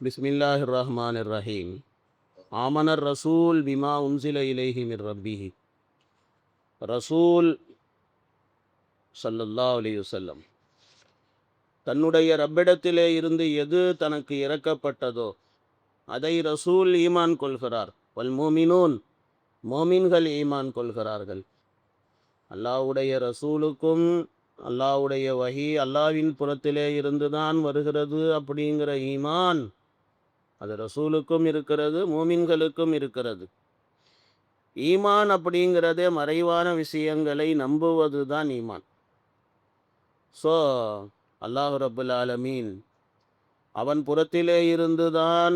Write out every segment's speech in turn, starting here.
பிஸ்மில்லாஹிர் ரஹ்மானிர் ரஹீம். ஆமனர் ரசூல் பிமா உன்சில இலைஹி மிர் ரப்பிஹி. ரசூல் ஸல்லல்லாஹு அலைஹி வஸல்லம் தன்னுடைய ரப்பிடத்திலே இருந்து எது தனக்கு இறக்கப்பட்டதோ அதை ரசூல் ஈமான் கொள்கிறார். வல் மோமினூன், மோமின்கள் ஈமான் கொள்கிறார்கள். அல்லாஹ்வுடைய ரசூலுக்கும் அல்லாஹ்வுடைய வஹி அல்லாஹ்வின் புறத்திலே இருந்துதான் வருகிறது அப்படிங்கிற ஈமான் அது ரசூலுக்கும் இருக்கிறது, மோமின்களுக்கும் இருக்கிறது. ஈமான் அப்படிங்கிறதே மறைவான விஷயங்களை நம்புவது தான் ஈமான். ஸோ அல்லாஹ் ரப்புல் ஆலமீன் அவன் புறத்திலே இருந்துதான்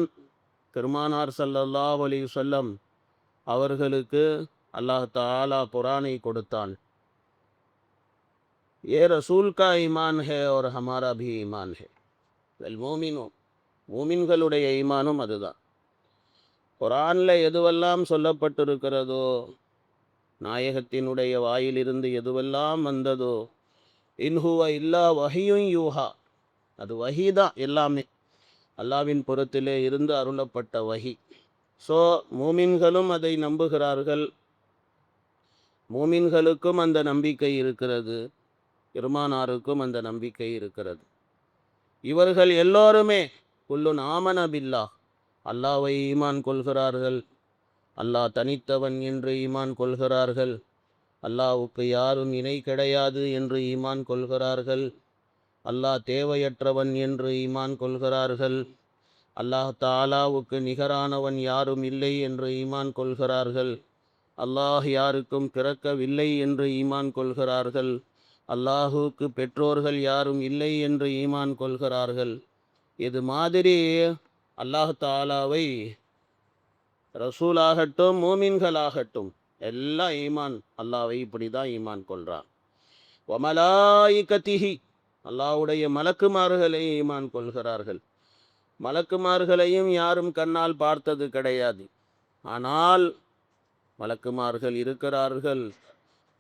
பெருமானார் ஸல்லல்லாஹு அலைஹி வஸல்லம் அவர்களுக்கு அல்லாஹ் தஆலா குரானை கொடுத்தான். ஏ ரசூல் கா ஈமான் ஹே और हमारा भी ईमान है. வெல் மோமினோ, மூமின்களுடைய ஈமானும் அதுதான். குரானில் எதுவெல்லாம் சொல்லப்பட்டிருக்கிறதோ, நாயகத்தினுடைய வாயிலிருந்து எதுவெல்லாம் வந்ததோ, இன்ஹுவ இல்லா வஹியுன் யூஹா, அது வஹி தான் எல்லாமே, அல்லாவின் புறத்திலே இருந்து அருளப்பட்ட வஹி. ஸோ மூமின்களும் அதை நம்புகிறார்கள், மூமின்களுக்கும் அந்த நம்பிக்கை இருக்கிறது, பெருமானாருக்கும் அந்த நம்பிக்கை இருக்கிறது. இவர்கள் எல்லோருமே குல்லுன் ஆமன பில்லாஹ், அல்லாவை ஈமான் கொள்கிறார்கள், அல்லாஹ் தனித்தவன் என்று ஈமான் கொள்கிறார்கள், அல்லாஹ்வுக்கு யாரும் இணை கிடையாது என்று ஈமான் கொள்கிறார்கள், அல்லாஹ் தேவையற்றவன் என்று ஈமான் கொள்கிறார்கள், அல்லாஹ் தஆலாவுக்கு நிகரானவன் யாரும் இல்லை என்று ஈமான் கொள்கிறார்கள், அல்லாஹ் யாருக்கும் பிறக்கவில்லை என்று ஈமான் கொள்கிறார்கள், அல்லாஹுக்கு பெற்றோர்கள் யாரும் இல்லை என்று ஈமான் கொள்கிறார்கள். இது மாதிரி அல்லாஹ் தஆலாவை ரசூலாகட்டும் மூமின்களாகட்டும் எல்லாம் ஈமான் அல்லாஹ்வை இப்படி தான் ஈமான் கொள்கிறான். வமலாயிகத்திஹி, அல்லாஹ்வுடைய மலக்குமார்களை ஈமான் கொள்கிறார்கள். மலக்குமார்களையும் யாரும் கண்ணால் பார்த்தது கிடையாது, ஆனால் மலக்குமார்கள் இருக்கிறார்கள்.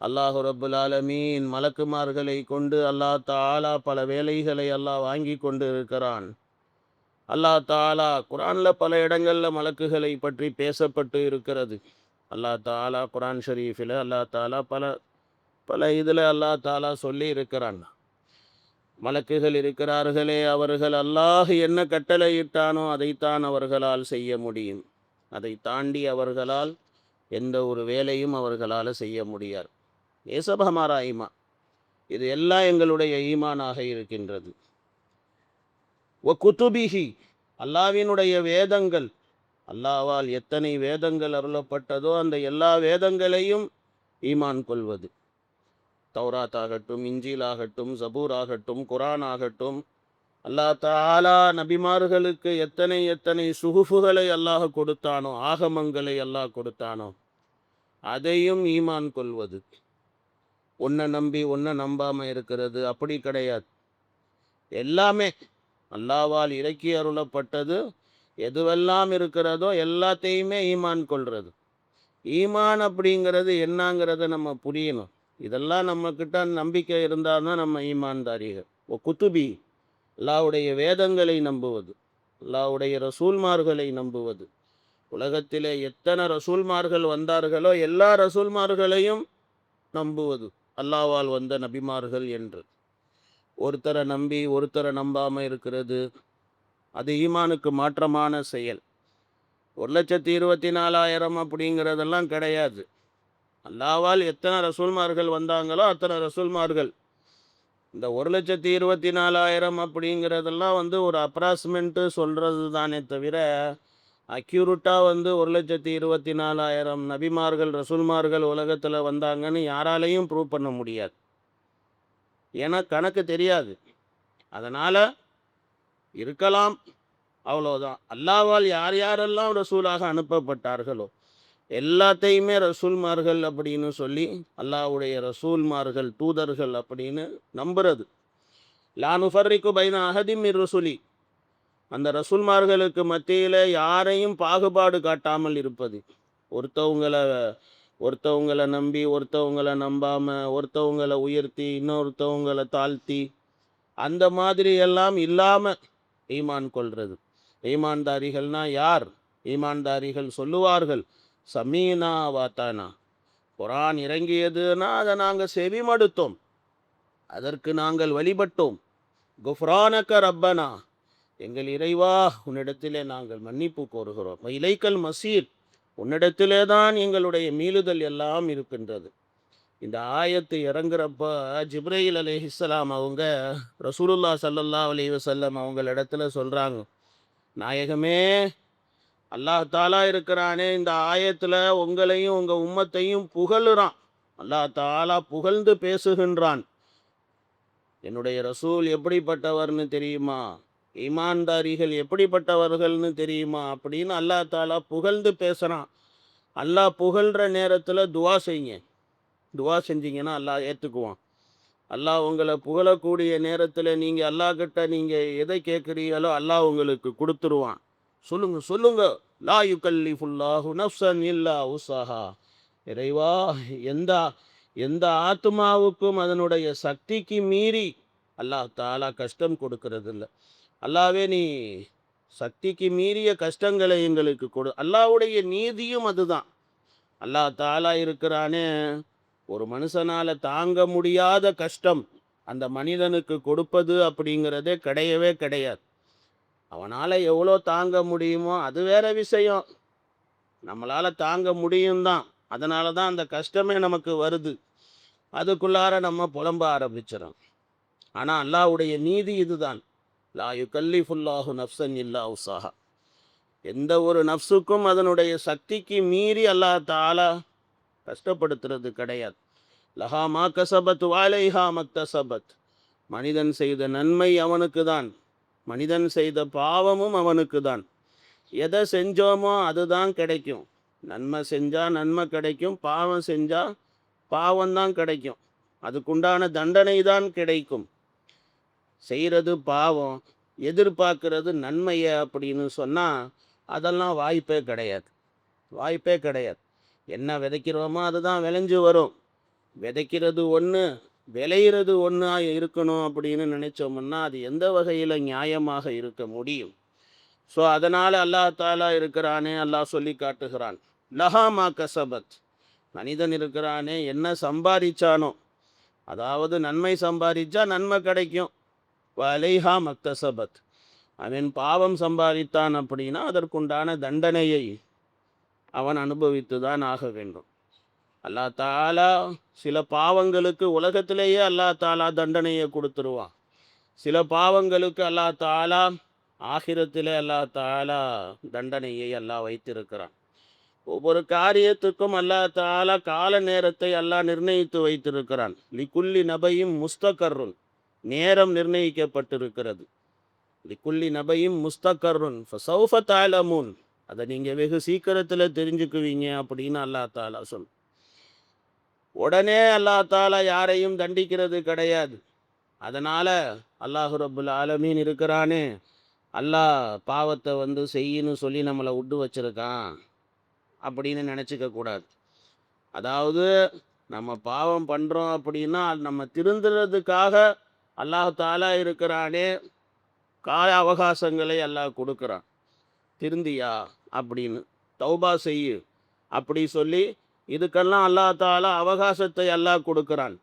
அல்லாஹ் ரப்புல் ஆலமீன் மலக்குமார்களை கொண்டு அல்லாஹ் தஆலா பல வேலைகளை அல்லாஹ் வாங்கி கொண்டு இருக்கிறான். அல்லாஹ் தஆலா குரானில் பல இடங்களில் மலக்குகளை பற்றி பேசப்பட்டு இருக்கிறது. அல்லாஹ் தஆலா குரான் ஷரீஃபில் அல்லாஹ் தஆலா பல பல இதில் அல்லாஹ் தஆலா சொல்லி இருக்கிறான். மலக்குகள் இருக்கிறார்களே, அவர்கள் அல்லாஹ் என்ன கட்டளையிட்டானோ அதைத்தான் அவர்களால் செய்ய முடியும், அதை தாண்டி அவர்களால் எந்த ஒரு வேலையும் அவர்களால் செய்ய முடியாது. ஏசப் ஹமாரா ஈமான், இது எல்லாம் எங்களுடைய ஈமானாக இருக்கின்றது. ஒ குத்துபிஹி, அல்லாவினுடைய வேதங்கள், அல்லாவால் எத்தனை வேதங்கள் அருளப்பட்டதோ அந்த எல்லா வேதங்களையும் ஈமான் கொள்வது. தௌராத் ஆகட்டும், இஞ்சில் ஆகட்டும், ஜபூர் ஆகட்டும், குரான் ஆகட்டும், அல்லாஹ் தஆலா நபிமார்களுக்கு எத்தனை எத்தனை சுகுஃபுகளை அல்லாஹ் கொடுத்தானோ, ஆகமங்களை அல்லாஹ் கொடுத்தானோ அதையும் ஈமான் கொள்வது. ஒன்றை நம்பி ஒன்றை நம்பாமல் இருக்கிறது அப்படி கிடையாது. எல்லாமே அல்லாவால் இறக்கி அருளப்பட்டது எதுவெல்லாம் இருக்கிறதோ எல்லாத்தையுமே ஈமான் கொள்வது. ஈமான் அப்படிங்கிறது என்னங்கிறத நம்ம புரியணும். இதெல்லாம் நம்மக்கிட்ட நம்பிக்கை இருந்தால் தான் நம்ம ஈமான்தாரிகள். ஓ குத்துபி, அல்லாஹ்வுடைய வேதங்களை நம்புவது, அல்லாஹ்வுடைய ரசூல்மார்களை நம்புவது. உலகத்திலே எத்தனை ரசூல்மார்கள் வந்தார்களோ எல்லா ரசூல்மார்களையும் நம்புவது, அல்லாஹ்வால் வந்த நபிமார்கள் என்று. ஒருத்தரை நம்பி ஒருத்தரை நம்பாமல் இருக்கிறது அது ஈமானுக்கு மாற்றமான செயல். 1,24,000 அப்படிங்கிறதெல்லாம் கிடையாது. அல்லாஹ்வால் எத்தனை ரசூல்மார்கள் வந்தாங்களோ அத்தனை ரசூல்மார்கள். இந்த 1,24,000 அப்படிங்கிறதெல்லாம் ஒரு அப்ராக்சிமெண்ட்டு சொல்கிறது தானே தவிர அக்யூரட்டாக 1,24,000 நபிமார்கள் ரசூல்மார்கள் உலகத்தில் வந்தாங்கன்னு யாராலையும் ப்ரூவ் பண்ண முடியாது. ஏன்னா கணக்கு தெரியாது. அதனால் இருக்கலாம், அவ்வளோதான். அல்லாஹ்வால் யார் யாரெல்லாம் ரசூலாக அனுப்பப்பட்டார்களோ எல்லாத்தையுமே ரசூல்மார்கள் அப்படின்னு சொல்லி அல்லாஹ்வுடைய ரசூல்மார்கள் தூதர்கள் அப்படின்னு நம்புறது. லா நுஃபர்ரிகு பைன அஹதிம் மிர் ருசுலி, அந்த ரசூல்மார்களுக்கு மத்தியில் யாரையும் பாகுபாடு காட்டாமல் இருப்பது. ஒருத்தவங்களை நம்பி ஒருத்தவங்களை நம்பாமல், ஒருத்தவங்களை உயர்த்தி இன்னொருத்தவங்களை தாழ்த்தி, அந்த மாதிரி எல்லாம் இல்லாமல் ஈமான் கொள்வது. ஈமான்தாரிகள்னா யார்? ஈமான்தாரிகள் சொல்லுவார்கள், சமீனா வாத்தானா, குரான் இறங்கியதுன்னா அதை நாங்கள் செவிமடுத்தோம், அதற்கு நாங்கள் வழிபட்டோம். குஃப்ரானக ரப்பனா, எங்கள் இறைவா உன்னிடத்திலே நாங்கள் மன்னிப்பு கோருகிறோம். இலைக்கல் மசீர், உன்னிடத்திலே தான் எங்களுடைய மீளுதல் எல்லாம் இருக்கின்றது. இந்த ஆயத்து இறங்குறப்ப ஜிப்ரையில் அலைஹிஸ்ஸலாம் அவங்க ரசூலுல்லாஹ் ஸல்லல்லாஹு அலைஹி வஸல்லம் அவங்களிடத்துல சொல்கிறாங்க, நாயகமே, அல்லாஹ் தாலா இருக்கிறானே இந்த ஆயத்தில் உங்களையும் உங்கள் உம்மத்தையும் புகழுறான். அல்லாஹ் தாலா புகழ்ந்து பேசுகின்றான். என்னுடைய ரசூல் எப்படிப்பட்டவர்னு தெரியுமா, ஈமான்தாரிகள் எப்படிப்பட்டவர்கள்னு தெரியுமா அப்படின்னு அல்லாஹ் தாலா புகழ்ந்து பேசுகிறான். அல்லாஹ் புகழ்கிற நேரத்தில் துவா செய்யுங்க. துவா செஞ்சீங்கன்னா அல்லாஹ் ஏற்றுக்குவான். அல்லாஹ் உங்களை புகழக்கூடிய நேரத்தில் நீங்கள் அல்லாஹ் கிட்ட நீங்கள் எதை கேட்குறீங்களோ அல்லாஹ் உங்களுக்கு கொடுத்துருவான். சொல்லுங்க லா யுகல்லிஃபுல்லாஹு நஃப்ஸன் இல்லா உஸஹா. இறைவா, எந்த எந்த ஆத்மாவுக்கும் அதனுடைய சக்திக்கு மீறி அல்லாஹ் தாலா கஷ்டம் கொடுக்கறது இல்லை. அல்லாவே நீ சக்திக்கு மீறிய கஷ்டங்களை எங்களுக்கு கொடு. அல்லாஹ்வுடைய நீதியும் அதுதான். அல்லாஹ் தாலா இருக்கிறானே, ஒரு மனுஷனால் தாங்க முடியாத கஷ்டம் அந்த மனிதனுக்கு கொடுப்பது அப்படிங்கிறதே கிடையவே கிடையாது. அவனால் எவ்வளோ தாங்க முடியுமோ அது வேற விஷயம், நம்மளால் தாங்க முடியும் தான். அதனால தான் அந்த கஷ்டமே நமக்கு வருது. அதுக்குள்ளார நம்ம புலம்ப ஆரம்பிச்சிடும். ஆனால் அல்லாஹ்வுடைய நீதி இதுதான், லா யுகல்லிஃபுல்லாஹு நஃப்ஸன் இல்லா உஸஹா. எந்த ஒரு நஃப்ஸுக்கும் அதனுடைய சக்திக்கு மீறி அல்லாஹ் தாலா கஷ்டப்படுத்துறது கிடையாது. லஹா மா கசபத் வாலைஹா மக்தசபத். மனிதன் செய்த நன்மை அவனுக்கு தான், மனிதன் செய்த பாவமும் அவனுக்கு தான். எதை செஞ்சோமோ அதுதான் கிடைக்கும். நன்மை செஞ்சால் நன்மை கிடைக்கும், பாவம் செஞ்சால் பாவம்தான் கிடைக்கும். அதுக்குண்டான தண்டனை தான் கிடைக்கும். செய்கிறது பாவம், எதிர்பார்க்கறது நன்மையை அப்படின்னு சொன்னால் அதெல்லாம் வாய்ப்பே கிடையாது, வாய்ப்பே கிடையாது. என்ன விதைக்கிறோமோ அதுதான் விளைஞ்சு வரும். விதைக்கிறது ஒன்று, விளையிறது ஒன்றா இருக்கணும் அப்படின்னு நினச்சோம்னா அது எந்த வகையில் நியாயமாக இருக்க முடியும்? ஸோ அதனால் அல்லாஹ் தாலா இருக்கிறானே, அல்லாஹ் சொல்லி காட்டுகிறான், லஹா மா கசபத். மனிதன் இருக்கிறானே என்ன சம்பாதிச்சானோ, அதாவது நன்மை சம்பாதிச்சா நன்மை கிடைக்கும். வலைஹா மக்தசபத், அவன் பாவம் சம்பாதித்தான் அப்படின்னா அதற்குண்டான தண்டனையை அவன் அனுபவித்து தான் ஆக வேண்டும். அல்லாஹ் தாலா சில பாவங்களுக்கு உலகத்திலேயே அல்லாஹ் தாலா தண்டனையை கொடுத்துருவான். சில பாவங்களுக்கு அல்லாஹ் தாலா ஆகிரத்திலே அல்லாஹ் தாலா தண்டனையை அல்லாஹ் வைத்திருக்கிறான். ஒவ்வொரு காரியத்துக்கும் அல்லாஹ் தாலா கால நேரத்தை அல்லாஹ் நிர்ணயித்து வைத்திருக்கிறான். லிக்குல்லி நபையும் முஸ்தகர்ருன், நேரம் நிர்ணயிக்கப்பட்டிருக்கிறது. லிக்குல்லி நபையும் முஸ்தகர்ருன் ஃபஸௌஃப தஅலமூன், அதை நீங்கள் வெகு சீக்கிரத்தில் தெரிஞ்சுக்குவீங்க அப்படின்னு அல்லாஹ் தாலா சொல். உடனே அல்லாஹ் தாலா யாரையும் தண்டிக்கிறது கிடையாது. அதனால் அல்லாஹ் ரப்புல் ஆலமீன் இருக்கிறானே, அல்லாஹ் பாவத்தை செய்யின்னு சொல்லி நம்மளை விட்டு வச்சிருக்கான் அப்படின்னு நினச்சிக்க கூடாது. அதாவது நம்ம பாவம் பண்ணுறோம் அப்படின்னா நம்ம திருந்துறதுக்காக அல்லாஹ் தாலா இருக்கிறானே கால அவகாசங்களை அல்லாஹ் கொடுக்குறான். திருந்தியா அப்படின்னு, தௌபா செய்யு அப்படி சொல்லி இதுக்கெல்லாம் அல்லாஹ் தாலா அவகாசத்தை அல்லாஹ் கொடுக்குறான்.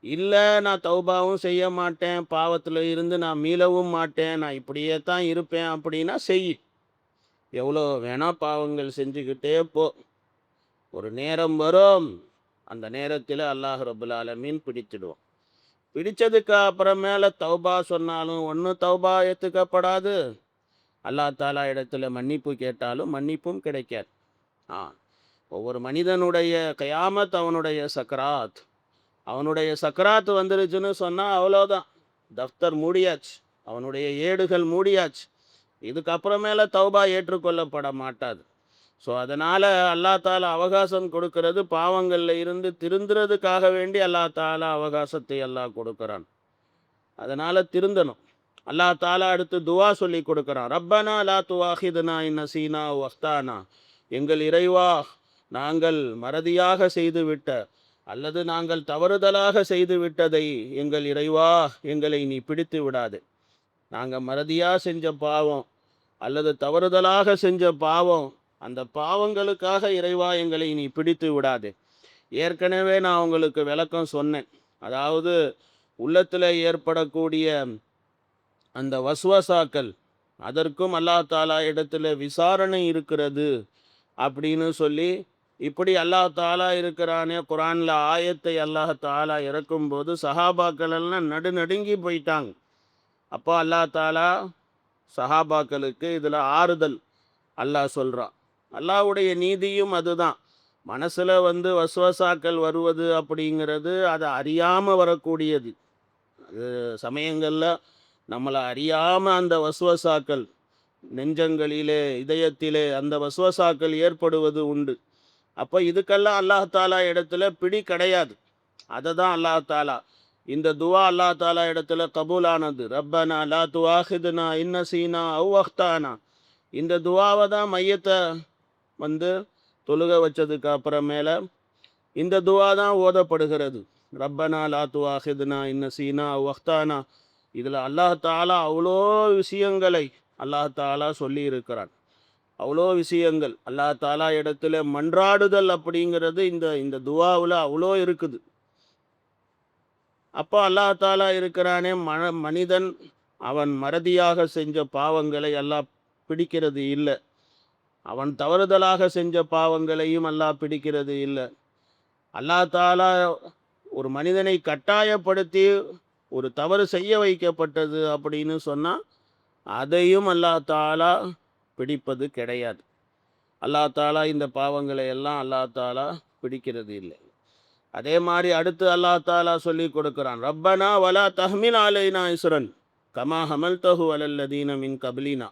இல்லை நான் தௌபாவும் செய்ய மாட்டேன், பாவத்தில் இருந்து நான் மீளவும் மாட்டேன், நான் இப்படியே தான் இருப்பேன் அப்படின்னா செய். எவ்வளோ வேணால் பாவங்கள் செஞ்சுக்கிட்டே போ. ஒரு நேரம் வரும், அந்த நேரத்தில் அல்லாஹ் ரப்புல் ஆலமீன் பிடிச்சிடுவோம். பிடிச்சதுக்கு அப்புறமேல தௌபா சொன்னாலும் ஒன்றும் தௌபா ஏற்றுக்கப்படாது. அல்லாஹ் தாலா இடத்துல மன்னிப்பு கேட்டாலும் மன்னிப்பும் கிடைக்காது. ஒவ்வொரு மனிதனுடைய கயாமத் அவனுடைய சக்கராத். அவனுடைய சக்கராத்து வந்துருச்சுன்னு சொன்னால் அவ்வளோதான், தஃப்தர் மூடியாச்சு, அவனுடைய ஏடுகள் மூடியாச்சு. இதுக்கப்புறமேல தௌபா ஏற்றுக்கொள்ளப்பட மாட்டாது. ஸோ அதனால் அல்லாஹ் தாலா அவகாசம் கொடுக்கறது பாவங்களில் இருந்து திருந்துறதுக்காக வேண்டி அல்லாஹ் தாலா அவகாசத்தை அல்லாஹ் கொடுக்குறான். அதனால் திருந்தணும். அல்லாஹ் தாலா அடுத்து துவா சொல்லி கொடுக்குறான், ரப்பனா லா துவாஹிதுனா இன் நசீனா வ அக்தானா. எங்கள் இறைவா, நாங்கள் மறதியாக செய்துவிட்ட அல்லது நாங்கள் தவறுதலாக செய்து விட்டதை எங்கள் இறைவா எங்களை நீ பிடித்து விடாது. நாங்கள் மறதியாக செஞ்ச பாவம் அல்லது தவறுதலாக செஞ்ச பாவம், அந்த பாவங்களுக்காக இறைவா எங்களை நீ பிடித்து விடாதே. ஏற்கனவே நான் உங்களுக்கு விளக்கம் சொன்னேன். அதாவது உள்ளத்தில் ஏற்படக்கூடிய அந்த வஸ்வசாக்கள், அதற்கும் அல்லாஹ் தாலா இடத்துல விசாரணை இருக்கிறது அப்படின்னு சொல்லி, இப்படி அல்லாஹ் தாலா இருக்கிறானே, குரான்ல ஆயத்தை அல்லாஹ் தாலா இறக்கும்போது சஹாபாக்கள் எல்லாம் நடுநடுங்கி போயிட்டாங்க. அப்போ அல்லாஹ் தாலா சஹாபாக்களுக்கு இதில் ஆறுதல் அல்லாஹ் சொல்கிறான். அல்லாஹ்வுடைய நீதியும் அதுதான். மனசில் வஸ்வசாக்கள் வருவது அப்படிங்கிறது அதை அறியாமல் வரக்கூடியது. அது சமயங்களில் நம்மளை அறியாமல் அந்த வஸ்வசாக்கள் நெஞ்சங்களிலே, இதயத்திலே அந்த வஸ்வசாக்கள் ஏற்படுவது உண்டு. அப்போ இதுக்கெல்லாம் அல்லாஹ் தாலா இடத்துல பிடி கிடையாது. அதை தான் அல்லாஹ் தாலா இந்த துவா அல்லாஹ் தாலா இடத்துல கபூலானது. ரப்பனா லா துஆஹிதுனா இன்ன சீனா அவ் அஹ்தானா. இந்த துவாவை தான் மையத்தை தொழுக வச்சதுக்கு அப்புறமேல இந்த துவா தான் ஓதப்படுகிறது. ரப்பனா லா துஆஹிதுனா இன்ன சீனா அவ் அஹ்தானா. இதில் அல்லாஹ் தாலா அவ்வளோ விஷயங்களை அல்லாஹ் தாலா சொல்லி இருக்கிறான். அவ்வளோ விஷயங்கள் அல்லாஹ் தாலா இடத்துல மன்றாடுதல் அப்படிங்கிறது இந்த துவாவில் அவ்வளோ இருக்குது. அப்போ அல்லாஹ் தாலா இருக்கிறானே, மனிதன் அவன் மறதியாக செஞ்ச பாவங்களை அல்லாஹ் பிடிக்கிறது இல்லை. அவன் தவறுதலாக செஞ்ச பாவங்களையும் அல்லாஹ் பிடிக்கிறது இல்லை. அல்லாஹ் தாலா ஒரு மனிதனை கட்டாயப்படுத்தி ஒரு தவறு செய்ய வைக்கப்பட்டது அப்படின்னு சொன்னால் அதையும் அல்லாஹ் தாலா பிடிப்பது கிடையாது. அல்லாஹ் தாலா இந்த பாவங்களை எல்லாம் அல்லாஹ் தாலா பிடிக்கிறது இல்லை. அதே மாதிரி அடுத்து அல்லாஹ் தாலா சொல்லி கொடுக்குறான். ரப்பனா வலா தஹ்மில் அலைனா இஸ்ரன் கமா ஹமல்தஹு அலல்லதீன மின் கப்லினா.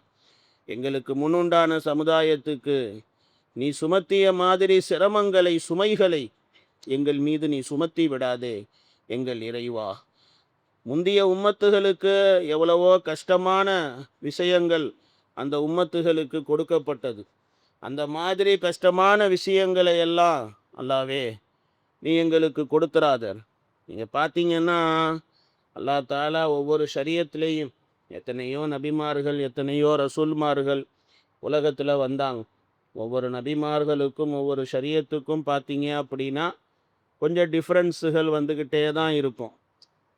எங்களுக்கு முன்னுண்டான சமுதாயத்துக்கு நீ சுமத்திய மாதிரி சிரமங்களை, சுமைகளை எங்கள் மீது நீ சுமத்தி விடாதே எங்கள் இறைவா. முந்திய உம்மத்துகளுக்கு எவ்வளவோ கஷ்டமான விஷயங்கள் அந்த உம்மத்துகளுக்கு கொடுக்கப்பட்டது. அந்த மாதிரி கஷ்டமான விஷயங்களை எல்லாம் அல்லாவே நீ எங்களுக்கு கொடுத்துறாதர். நீங்கள் பார்த்தீங்கன்னா அல்லாஹ் தாலா ஒவ்வொரு ஷரியத்துலேயும் எத்தனையோ நபிமார்கள், எத்தனையோ ரசூல்மார்கள் உலகத்தில் வந்தாங்க. ஒவ்வொரு நபிமார்களுக்கும் ஒவ்வொரு ஷரியத்துக்கும் பார்த்தீங்க அப்படின்னா கொஞ்சம் டிஃப்ரென்ஸுகள் வந்துக்கிட்டே தான் இருக்கும்.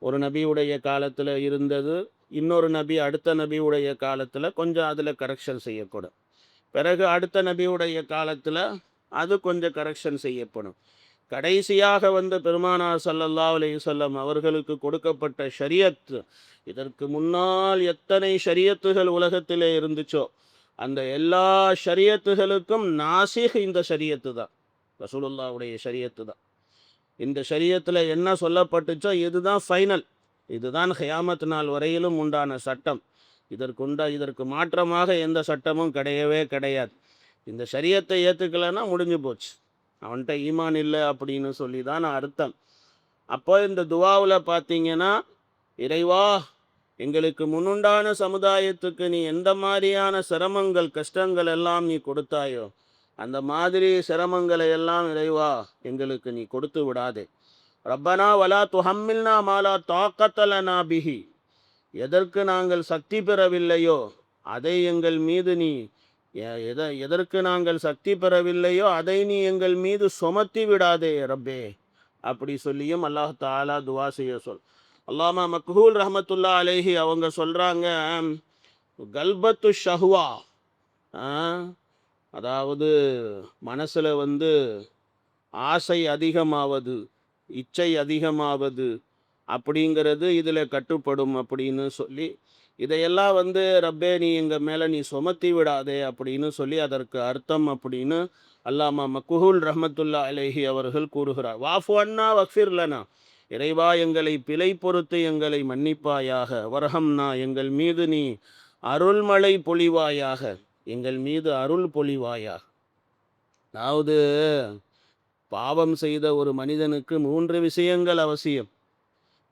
ஒரு நபியுடைய காலத்தில் இருந்தது இன்னொரு நபி அடுத்த நபியுடைய காலத்தில் கொஞ்சம் அதில் கரெக்ஷன் செய்யப்படும். பிறகு அடுத்த நபியுடைய காலத்தில் அது கொஞ்சம் கரெக்ஷன் செய்யப்படும். கடைசியாக பெருமானார் ஸல்லல்லாஹு அலைஹி வஸல்லம் அவர்களுக்கு கொடுக்கப்பட்ட ஷரியத், இதற்கு முன்னால் எத்தனை ஷரியத்துகள் உலகத்திலே இருந்துச்சோ அந்த எல்லா ஷரியத்துகளுக்கும் நாசிஹ் இந்த ஷரியத்து தான், ரசூலுல்லாஹ்வுடைய ஷரியத்து தான். இந்த ஷரியத்தில் என்ன சொல்லப்பட்டுச்சோ இதுதான் ஃபைனல், இதுதான் கியாமத் நாள் வரையிலும் உண்டான சட்டம். இதற்கு மாற்றமாக எந்த சட்டமும் கிடையவே கிடையாது. இந்த ஷரியத்தை ஏற்றுக்கலைன்னா முடிஞ்சு போச்சு, அவன்கிட்ட ஈமான் இல்லை அப்படின்னு சொல்லி தான் அர்த்தம். அப்போ இந்த துவாவில் பார்த்தீங்கன்னா, இறைவா எங்களுக்கு முன்னுண்டான சமுதாயத்துக்கு நீ எந்த மாதிரியான சிரமங்கள், கஷ்டங்கள் எல்லாம் நீ கொடுத்தாயோ அந்த மாதிரி சிரமங்களை எல்லாம் இறைவா எங்களுக்கு நீ கொடுத்து விடாதே. ரப்பனா வலா துஹம்மில்னா மாலா தாக்கத்த லனா பிஹி. எதற்கு நாங்கள் சக்தி பெறவில்லையோ அதை எங்கள் மீது நீ எதற்கு நாங்கள் சக்தி பெறவில்லையோ அதை நீ எங்கள் மீது சுமத்தி விடாதே ரப்பே அப்படி சொல்லியும் அல்லாஹ் தாலா துவா செய்ய சொல். அல்லாமா மக்ஹூல் ரஹமத்துல்லா அலைஹி அவங்க சொல்கிறாங்க, கல்பத்து ஷஹ்வா, அதாவது மனசில் ஆசை அதிகமாவது, இச்சை அதிகமாவது அப்படிங்கிறது இதில் கட்டுப்படும் அப்படின்னு சொல்லி, இதையெல்லாம் ரப்பே நீ எங்கள் மேலே நீ சுமத்தி விடாதே அப்படின்னு சொல்லி அதற்கு அர்த்தம் அப்படின்னு அல்லாமா மக்ஹூல் ரஹமத்துல்லா அலைஹி அவர்கள் கூறுகிறார். வாஃபு அன்னா வக்ஃபிர் லனா, இறைவா எங்களை பிழை பொறுத்து எங்களை மன்னிப்பாயாக. வர்ஹம்னா, எங்கள் மீது நீ அருள்மழை பொழிவாயாக, எங்கள் மீது அருள் பொழிவாயாக. அதாவது பாவம் செய்த ஒரு மனிதனுக்கு 3 விஷயங்கள் அவசியம்.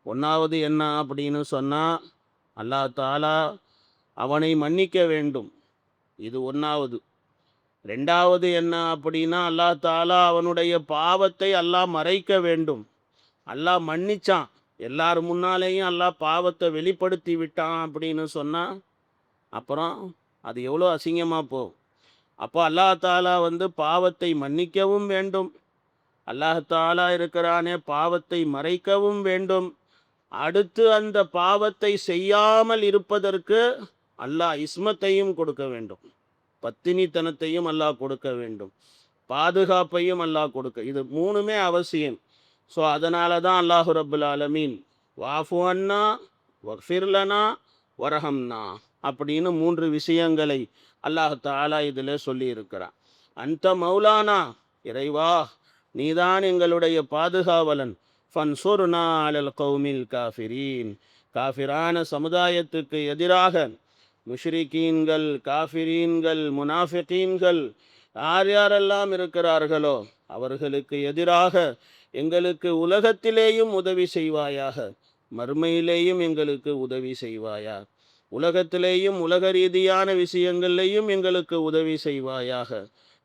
ஒன்றாவது என்ன அப்படின்னு சொன்னால், அல்லாஹ் தாலா அவனை மன்னிக்க வேண்டும், இது ஒன்றாவது. ரெண்டாவது என்ன அப்படின்னா, அல்லாஹ் தாலா அவனுடைய பாவத்தை அல்லாஹ் மறைக்க வேண்டும். அல்லாஹ் மன்னிச்சான், எல்லார் முன்னாலேயும் அல்லாஹ் பாவத்தை வெளிப்படுத்தி விட்டான் அப்படின்னு சொன்னால் அப்புறம் அது எவ்வளோ அசிங்கமாக போகும். அப்போ அல்லாஹ் தாலா வந்து பாவத்தை மன்னிக்கவும் வேண்டும், அல்லாஹ் தாலா இருக்கிறானே பாவத்தை மறைக்கவும் வேண்டும். அடுத்து அந்த பாவத்தை செய்யாமல் இருப்பதற்கு அல்லாஹ் இஸ்மத்தையும் கொடுக்க வேண்டும், பத்தினித்தனத்தையும் அல்லாஹ் கொடுக்க வேண்டும், பாதுகாப்பையும் அல்லாஹ் கொடுக்க. இது மூணுமே அவசியம். ஸோ அதனால தான் அல்லாஹு ரப்புல் ஆலமீன் வாஃபு அன்னா வஃபிர்லனா வரஹம்னா அப்படின்னு 3 விஷயங்களை அல்லாஹ் தாலா இதில் சொல்லி இருக்கிறான். அந்த மௌலானா, இறைவா நீதான் எங்களுடைய பாதுகாவலன், ஃபன்சுர்னா அலல் கௌமில் காஃபிரீன், காஃபிரான சமுதாயத்துக்கு எதிராக முஷ்ரிகீன்கள், காஃபிரீன்கள், முனாஃபிகீன்கள் யார் யாரெல்லாம் இருக்கிறார்களோ அவர்களுக்கு எதிராக எங்களுக்கு உலகத்திலேயும் உதவி செய்வாயாக, மறுமையிலேயும் எங்களுக்கு உதவி செய்வாயா, உலகத்திலேயும் உலக ரீதியான விஷயங்கள்லேயும் எங்களுக்கு உதவி செய்வாயாக,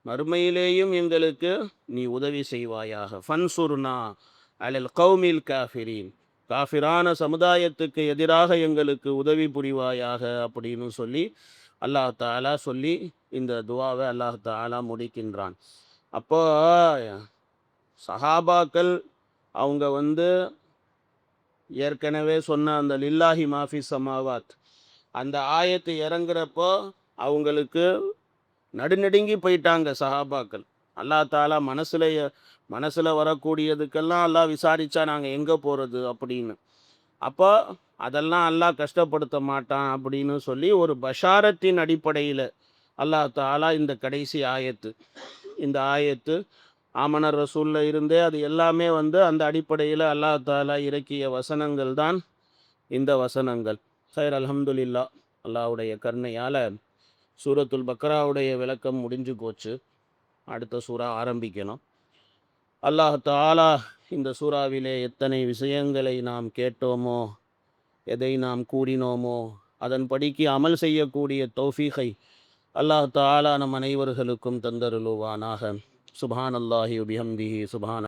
மறுமையிலேயும் எங்களுக்கு நீ உதவி செய்வாயாக. ஃபன்சுர்னா அலல் கௌமில் காஃபிரீன், காஃபிரான சமுதாயத்துக்கு எதிராக எங்களுக்கு உதவி புரிவாயாக அப்படின்னு சொல்லி அல்லாஹ் தாலா சொல்லி இந்த துவாவை அல்லாஹ் தாலா முடிக்கின்றான். அப்போ சஹாபாக்கள் அவங்க வந்து ஏற்கனவே சொன்ன அந்த லில்லாஹி மாஃபி சமாவாத் அந்த ஆயத்து இறங்குறப்போ அவங்களுக்கு நடுநடுங்கி போயிட்டாங்க சஹாபாக்கள். அல்லாஹ் தாலா மனசில் வரக்கூடியதுக்கெல்லாம் அல்லாஹ் விசாரித்தா நாங்கள் எங்கே போகிறது அப்படின்னு. அப்போ அதெல்லாம் அல்லாஹ் கஷ்டப்படுத்த மாட்டான் அப்படின்னு சொல்லி ஒரு பஷாரத்தின் அடிப்படையில் அல்லாஹ் தாலா இந்த கடைசி ஆயத்து, இந்த ஆயத்து ஆமனர் ரசூலில் இருந்தே அது எல்லாமே வந்து அந்த அடிப்படையில் அல்லாஹ் தாலா இறக்கிய வசனங்கள் தான் இந்த வசனங்கள். சைர் அல்ஹம்துலில்லா, அல்லாஹ்வுடைய கருணையால் சூரத்துல் பக்ராவுடைய விளக்கம் முடிஞ்சு போச்சு. அடுத்த சூறா ஆரம்பிக்கணும். அல்லாஹ் தாலா இந்த சூறாவிலே எத்தனை விஷயங்களை நாம் கேட்டோமோ, எதை நாம் கூறினோமோ அதன்படிக்கு அமல் செய்யக்கூடிய தௌஃபீகை அல்லாஹ் தாலா நம் அனைவர்களுக்கும் தந்தருளுவானாக. சுப்ஹானல்லாஹி வபிஹம்திஹி சுப்ஹான